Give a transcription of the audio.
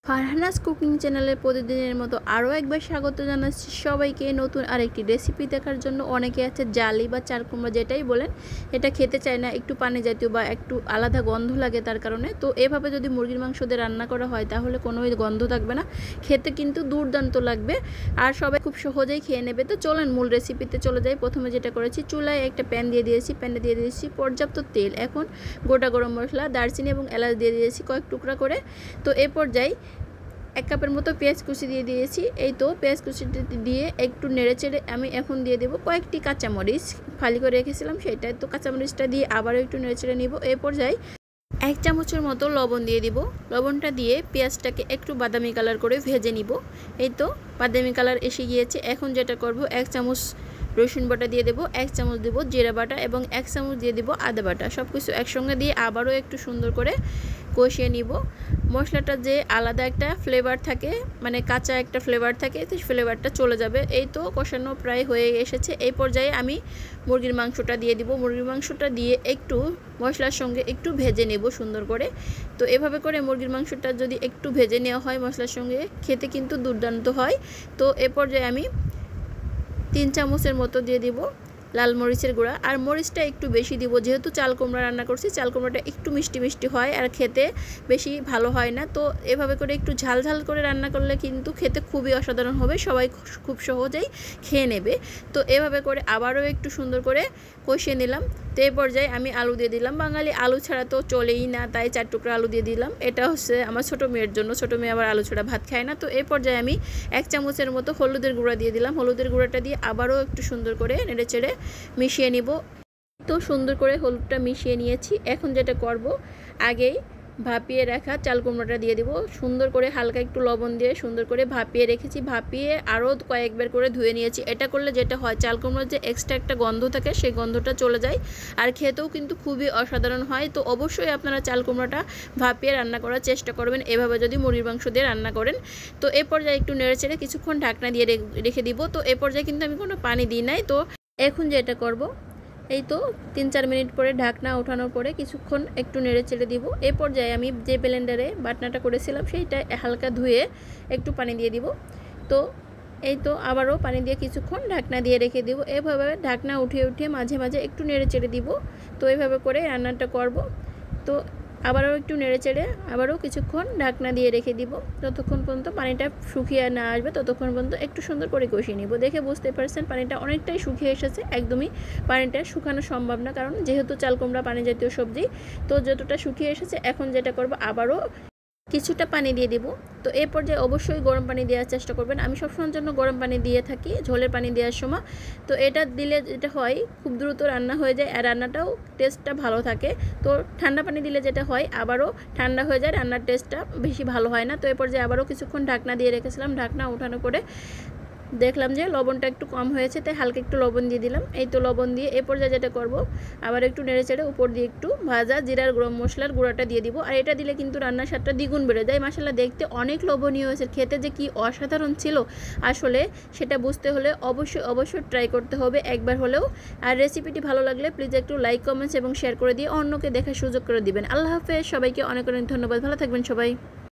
Farhana's cooking চ্যানেলে প্রতিদিনের মতো আরও একবার স্বাগত জানাচ্ছি সবাইকে নতুন আরেকটি রেসিপি দেখার জন্য। অনেকে আছে জালি বা চাল কুমড়া যেটাই বলেন, এটা খেতে চায় না, একটু পানি জাতীয় বা একটু আলাদা গন্ধ লাগে তার কারণে। তো এভাবে যদি মুরগির মাংস দিয়ে রান্না করা হয় তাহলে কোনো গন্ধ থাকবে না, খেতে কিন্তু দুর্দান্ত লাগবে আর সবাই খুব সহজেই খেয়ে নেবে। তো চলেন মূল রেসিপিতে চলে যাই। প্রথমে যেটা করেছি, চুলায় একটা প্যান দিয়ে দিয়েছি, প্যানে দিয়ে দিয়েছি পর্যাপ্ত তেল। এখন গোটা গরম মশলা, দারচিনি এবং এলাচ দিয়ে দিয়েছি কয়েক টুকরা করে। তো এ পর্যায়ে 1 কাপের মতো পেঁয়াজ কুচি দিয়ে দিয়েছি। এই তো পেঁয়াজ কুচিটি দিয়ে একটু নেড়ে চেড়ে আমি এখন দিয়ে দেবো কয়েকটি কাঁচামরিচ ফালি করে রেখেছিলাম সেটাই। তো কাঁচামরিচটা দিয়ে আবারও একটু নেড়ে চেড়ে নিব। এই পর্যায়ে 1 চামচের মতো লবণ দিয়ে দিব। লবণটা দিয়ে পেঁয়াজটাকে একটু বাদামি কালার করে ভেজে নিব। এই তো বাদামি কালার এসে গিয়েছে। এখন যেটা করব, 1 চামচ রসুন বাটা দিয়ে দেবো, 1 চামচ দেবো জিরা বাটা এবং 1 চামচ দিয়ে দেবো আদা বাটা। সব কিছু একসঙ্গে দিয়ে আবারও একটু সুন্দর করে কষিয়ে নিব। মশলাটা যে আলাদা একটা ফ্লেভার থাকে, মানে কাঁচা একটা ফ্লেভার থাকে, সেই ফ্লেভারটা চলে যাবে। এই তো কষানো প্রায় হয়ে এসেছে। এই পর্যায়ে আমি মুরগির মাংসটা দিয়ে দিব। মুরগির মাংসটা দিয়ে একটু মশলার সঙ্গে একটু ভেজে নেব সুন্দর করে। তো এভাবে করে মুরগির মাংসটা যদি একটু ভেজে নেওয়া হয় মশলার সঙ্গে, খেতে কিন্তু দুর্দান্ত হয়। তো এ পর্যায়ে আমি 3 চামচের মতো দিয়ে দিব লাল মরিচের গুঁড়া। আর মরিচটা একটু বেশি দিব, যেহেতু চাল কুমড়া রান্না করছি, চাল কুমড়াটা একটু মিষ্টি মিষ্টি হয় আর খেতে বেশি ভালো হয় না। তো এভাবে করে একটু ঝাল ঝাল করে রান্না করলে কিন্তু খেতে খুবই অসাধারণ হবে, সবাই খুব সহজেই খেয়ে নেবে। তো এভাবে করে আবারও একটু সুন্দর করে কষিয়ে নিলাম। তো এই পর্যায়ে আমি আলু দিয়ে দিলাম। বাঙালি আলু ছাড়া তো চলেই না, তাই 4 টুকরা আলু দিয়ে দিলাম। এটা হচ্ছে আমার ছোটো মেয়ের জন্য, ছোটো মেয়ে আবার আলু ছাড়া ভাত খায় না। তো এই পর্যায়ে আমি 1 চামচের মতো হলুদের গুঁড়া দিয়ে দিলাম। হলুদের গুঁড়াটা দিয়ে আবারও একটু সুন্দর করে নেড়ে চেড়ে মিশিয়ে নিব। তো সুন্দর করে হলুদটা মিশিয়ে নিয়েছি। এখন যেটা করব, আগেই ভাপিয়ে রাখা চাল কুমড়োটা দিয়ে দিব। সুন্দর করে হালকা একটু লবণ দিয়ে সুন্দর করে ভাপিয়ে রেখেছি। ভাপিয়ে আরও কয়েকবার করে ধুয়ে নিয়েছি। এটা করলে যেটা হয়, চাল কুমড়োর যে এক্সট্রা একটা গন্ধ থাকে সেই গন্ধটা চলে যায় আর খেতেও কিন্তু খুবই অসাধারণ হয়। তো অবশ্যই আপনারা চাল কুমড়োটা ভাপিয়ে রান্না করার চেষ্টা করবেন, এভাবে যদি মুরগির মাংস দিয়ে রান্না করেন। তো এ পর্যায়ে একটু নেড়ে চেড়ে কিছুক্ষণ ঢাকনা দিয়ে রেখে দিব। তো এ পর্যায়ে কিন্তু আমি কোনো পানি দিই নাই। তো এখন যেটা করব, এই তো 3-4 মিনিট পরে ঢাকনা ওঠানোর পরে কিছুক্ষণ একটু নেড়ে চেড়ে দিব। এই পর্যায়ে আমি যে ব্লেন্ডারে বাটনাটা করেছিলাম সেইটা হালকা ধুয়ে একটু পানি দিয়ে দিব। তো এই তো আবারও পানি দিয়ে কিছুক্ষণ ঢাকনা দিয়ে রেখে দিব। এভাবে ঢাকনা উঠিয়ে উঠিয়ে মাঝে মাঝে একটু নেড়ে চেড়ে দিব। তো এইভাবে করে রান্নাটা করব। তো আবারও একটু নেড়ে চেড়ে আবারও কিছুক্ষণ ঢাকনা দিয়ে রেখে দিব, যতক্ষণ পর্যন্ত পানিটা শুকিয়ে না আসবে ততক্ষণ পর্যন্ত একটু সুন্দর করে কষিয়ে নিব। দেখে বুঝতে পারছেন পানিটা অনেকটাই শুকিয়ে এসেছে। একদমই পানিটা শুকানো সম্ভব না, কারণ যেহেতু চাল কুমড়া পানি জাতীয় সবজি। তো যতটা শুকিয়ে এসেছে, এখন যেটা করব, আবারও কিছুটা পানি দিয়ে দিব। তো এই পর্যায়ে অবশ্যই গরম পানি দেওয়ার চেষ্টা করবেন। আমি সবসময়ের জন্য গরম পানি দিয়ে থাকি ঝোলের পানি দেওয়ার সময়। তো এটা দিলে যেটা হয়, খুব দ্রুত রান্না হয়ে যায় আর রান্নাটাও টেস্টটা ভালো থাকে। তো ঠান্ডা পানি দিলে যেটা হয়, আবারও ঠান্ডা হয়ে যায়, রান্নার টেস্টটা বেশি ভালো হয় না। তো এই পর্যায়ে আবারও কিছুক্ষণ ঢাকনা দিয়ে রেখেছিলাম। ঢাকনা উঠানোর পরে দেখলাম যে লবণটা একটু কম হয়েছে, তাই হালকা একটু লবণ দিয়ে দিলাম। এই তো লবণ দিয়ে এ পর্যায়ে যেটা করব, আবার একটু নেড়ে চেড়ে উপর দিয়ে একটু ভাজা জিরার গরম মশলার গুঁড়াটা দিয়ে দিব। আর এটা দিলে কিন্তু রান্নার স্বাদটা দ্বিগুণ বেড়ে যায়। মাশাআল্লাহ, দেখতে অনেক লোভনীয় হয়েছে, খেতে যে কি অসাধারণ ছিল আসলে সেটা বুঝতে হলে অবশ্যই ট্রাই করতে হবে একবার হলেও। আর রেসিপিটি ভালো লাগলে প্লিজ একটু লাইক, কমেন্টস এবং শেয়ার করে দিয়ে অন্যকে দেখার সুযোগ করে দিবেন। আল্লাহ হাফেজ, সবাইকে অনেক অনেক ধন্যবাদ। ভালো থাকবেন সবাই।